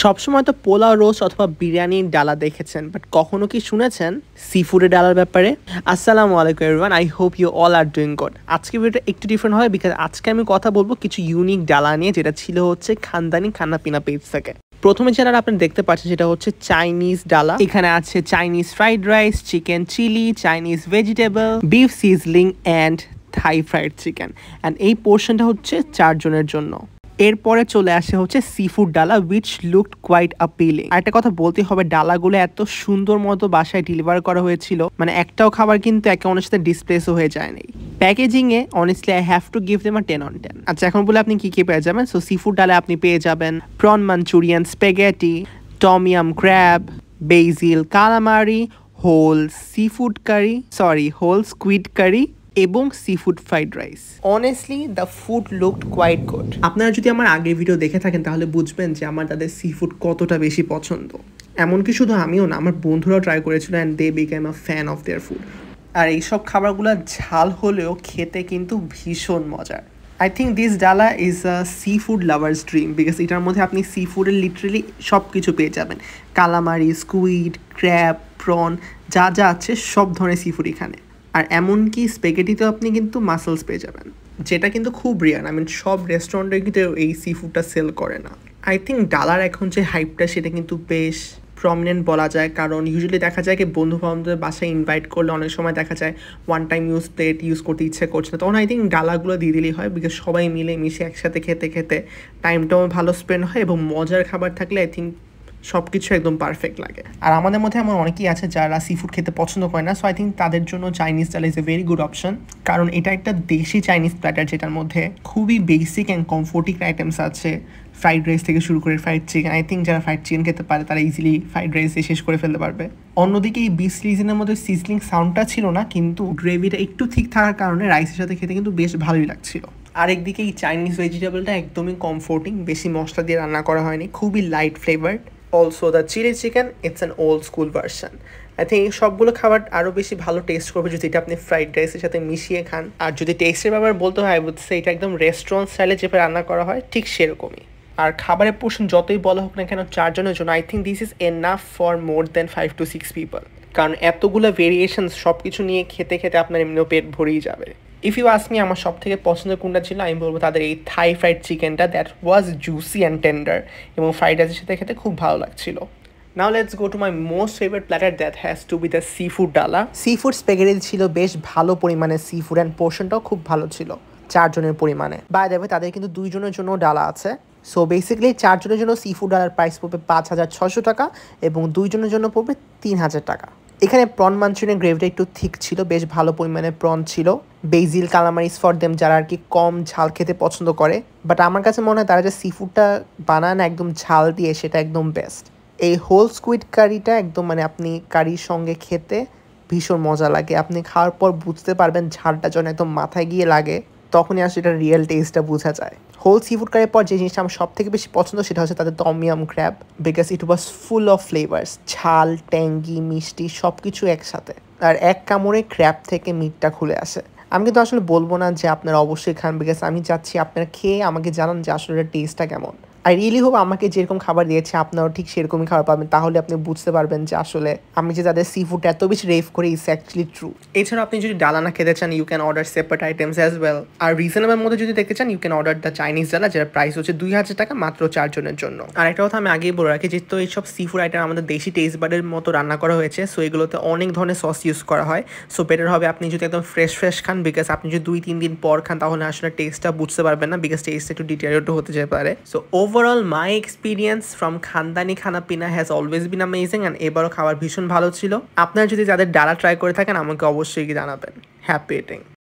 সবসময় তো পোলাও রোস্ট অথবা বিরিয়ানির ডালা দেখেছেন, বাট কখনো কি শুনেছেন সি ফুডের ডালার ব্যাপারে? আসসালামু আলাইকুম everyone, I hope you all are doing good. আজকে ভিডিওটা একটু ডিফারেন্ট হয় বিকজ আজকে আমি কথা বলবো কিছু ইউনিক ডালা নিয়ে, যেটা ছিল হচ্ছে খানদানি খানাপিনা পেজ থেকে। প্রথমে যেটা আপনি দেখতে পাচ্ছেন সেটা হচ্ছে চাইনিজ ডালা। এখানে আছে Chinese fried rice, chicken chilli, Chinese vegetable, beef sizzling and Thai fried chicken. And এই পোর্শনটা হচ্ছে 4 জনের জন্য। এরপরে চলে আসে হচ্ছে সি ফুড ডালা, উইচ লুকড কোয়াইট আপিলিং। আর একটা কথা বলতে হবে, ডালাগুলো এত সুন্দর মতো বাসায় ডেলিভার করা হয়েছিল, মানে একটাও খাবার কিন্তু একে অন্যের সাথে ডিসপ্লেসও হয়ে যায়নি। Packaging A honestly I have to give them a 10 on 10। আচ্ছা, এখন বলে আপনি কি কি পেয়ে যাবেন। সো সি ফুড ডালে আপনি পেয়ে যাবেন prawn manchurian, spaghetti, tom yum crab, basil calamari, whole squid curry এবং seafood fried rice. Honestly the food looked quite good. আপনারা যদি আমার আগের ভিডিও দেখে থাকেন তাহলে বুঝবেন যে আমার তাদের সি ফুড কতটা বেশি পছন্দ। এমনকি শুধু আমিও না, আমার বন্ধুরাও ট্রাই করেছিল and they became a fan of their food. আর এইসব খাবারগুলো ঝাল হলেও খেতে কিন্তু ভীষণ মজার। আই থিঙ্ক দিস ডালা is a seafood lovers dream, because এটার মধ্যে আপনি সি ফুডের লিটারেলি সব কিছু পেয়ে যাবেন। কালামারি, স্কুইড, ক্র্যাব, প্রন, যা যা আছে সব ধরনের সি ফুড এখানে। আর এমনকি স্পেগেটিতেও আপনি কিন্তু মাসলস পেয়ে যাবেন, যেটা কিন্তু খুব রিয়ার। আই মিন সব রেস্টুরেন্টে কিন্তু এই সি ফুডটা সেল করে না। আই থিঙ্ক ডালার এখন যে হাইপটা সেটা কিন্তু বেশ প্রমিনেন্ট বলা যায়, কারণ ইউজুয়ালি দেখা যায় কি বন্ধু বান্ধবদের বাসায় ইনভাইট করলে অনেক সময় দেখা যায় one time use plate use করতে ইচ্ছে করছে না, তখন আই থিঙ্ক ডালাগুলো দিয়ে দিলেই হয়, বিকজ সবাই মিলে মিশে একসাথে খেতে খেতে টাইমটাও ভালো স্পেন্ড হয় এবং মজার খাবার থাকলে আই থিঙ্ক সব কিছু একদম পারফেক্ট লাগে। আর আমাদের মধ্যে এমন অনেকেই আছে যারা সি ফুড খেতে পছন্দ করে না, সো আই থিঙ্ক তাদের জন্য চাইনিজ ডাল is a very good option, কারণ এটা একটা দেশি চাইনিজ প্ল্যাটার যেটার মধ্যে খুবই বেসিক অ্যান্ড কমফোর্টিং আইটেমস আছে। ফ্রাইড রাইস থেকে শুরু করে ফ্রাইড চিকেন, আই থিঙ্ক যারা ফ্রাইড চিকেন খেতে পারে তারা ইজিলি ফ্রাইড রাইস শেষ করে ফেলতে পারবে। অন্যদিকে এই বিফ সিজনের মধ্যে সিজলিং সাউন্ডটা ছিল না, কিন্তু গ্রেভিটা একটু ঠিক থাকার কারণে রাইসের সাথে খেতে কিন্তু বেশ ভালোই লাগছিল। আরেকদিকে এই চাইনিজ ভেজিটেবলটা একদমই কমফোর্টিং, বেশি মশলা দিয়ে রান্না করা হয়নি, খুবই light flavoured. Also the chilli chicken, it's an old school version. I think এই সবগুলো খাবার আরও বেশি ভালো টেস্ট করবে যদি এটা আপনি ফ্রাইড রাইসের সাথে মিশিয়ে খান। আর যদি টেস্টের ব্যাপারে বলতে হয়, বলতেছে এটা একদম রেস্টুরেন্ট স্টাইলে যেভাবে রান্না করা হয় ঠিক সেরকমই। আর খাবারের পোর্শন যতই বলা হোক না কেন 4 জনের জন্য, I think this is enough for more than 5 to 6 people, কারণ এতগুলো ভেরিয়েশনস সব কিছু নিয়ে খেতে খেতে আপনার এমনিও পেট ভরেই যাবে। ইফ ইউ আস্ক মি আমার সব থেকে পছন্দের কোনটা ছিল, আমি বলবো তাদের এই থাই ফ্রাইড চিকেনটা, that was juicy and tender এবং ফ্রাইড রাইসের সাথে খেতে খুব ভালো লাগছিল। Now let's go to my most favourite platter, that has to B the sea food ডালা। সি ফুড স্প্যাগেটি ছিল বেশ ভালো পরিমাণে সি ফুড, অ্যান্ড পোর্শনটাও খুব ভালো ছিল 4 জনের পরিমাণে। বাই দ্য ওয়ে তাদের কিন্তু 2 জনের জন্য ডালা আছে। সো বেসিক্যালি 4 জনের জন্য সি ফুড ডালার প্রাইস পড়বে 5,600 টাকা এবং 2 জনের জন্য পড়বে 3,000 টাকা। এখানে প্রন মাঞ্চুরিয়ান গ্রেভিটা একটু ঠিক ছিল, বেশ ভালো পরিমাণে প্রন ছিল। বেজিল কালামারিস ফর দেম, যারা আর কি কম ঝাল খেতে পছন্দ করে, বাট আমার কাছে মনে হয় তারা যে সি ফুডটা বানান একদম ঝাল দিয়ে, সেটা একদম বেস্ট। এই হোল স্কুইড কারিটা একদম মানে আপনি কারির সঙ্গে খেতে ভীষণ মজা লাগে। আপনি খাওয়ার পর বুঝতে পারবেন ঝালটা যখন একদম মাথায় গিয়ে লাগে তখনই আসলে এটার রিয়েল টেস্টটা বোঝা যায়। হোল সি ফুড কারির পর যে জিনিসটা আমার সব থেকে বেশি পছন্দ সেটা হচ্ছে তাদের tom yum crab, because it was full of flavours, ঝাল, ট্যাঙ্গি, মিষ্টি সব কিছু একসাথে। আর এক কামড়ে ক্র্যাব থেকে মিটটা খুলে আসে। আমি কিন্তু আসলে বলবো না যে আপনারা অবশ্যই খান, বিকজ আমি চাচ্ছি আপনারা খেয়ে আমাকে জানান যে আসলে এটার টেস্টটা কেমন। আই রিয়েলি হোপ আমাকে যেরকম খাবার দিয়েছে আপনারাও ঠিক সেরকমই খাবার পাবেন, তাহলে আপনি বুঝতে পারবেন যে আসলে আমি যে তাদের সি ফুড এত বেশি রেভ করি ইটস অ্যাকচুয়ালি ট্রু। এছাড়া আপনি যদি ডালা না খেতে চান, you can order separate items as well. আর রিজনেবল মধ্যে যদি দেখতে চান, you can order the Chinese ডালা, যার প্রাইস হচ্ছে 2,000 টাকা মাত্র 4 জনের জন্য। আর একটা কথা আমি আগেই বলে রাখি, যেহেতু এইসব সি ফুড আইটেম আমাদের দেশি টেস্ট বাডের মতো রান্না করা হয়েছে, সো এগুলোতে অনেক ধরনের সস ইউজ করা হয়। সো বেটার হবে আপনি যদি একদম ফ্রেশ খান, বিকজ আপনি যদি 2-3 দিন পর খান তাহলে আসলে টেস্টটা বুঝতে পারবেন না, বিকজ টেস্ট একটু ডিটেরিয়রেট হতে যেতে পারে। So overall my experience from Khandani Khanapina has always been amazing, and এবারও খাবার ভীষণ ভালো ছিল। আপনারা যদি যাদের ডালা ট্রাই করে থাকেন আমাকে অবশ্যই জানাবেন। Happy eating.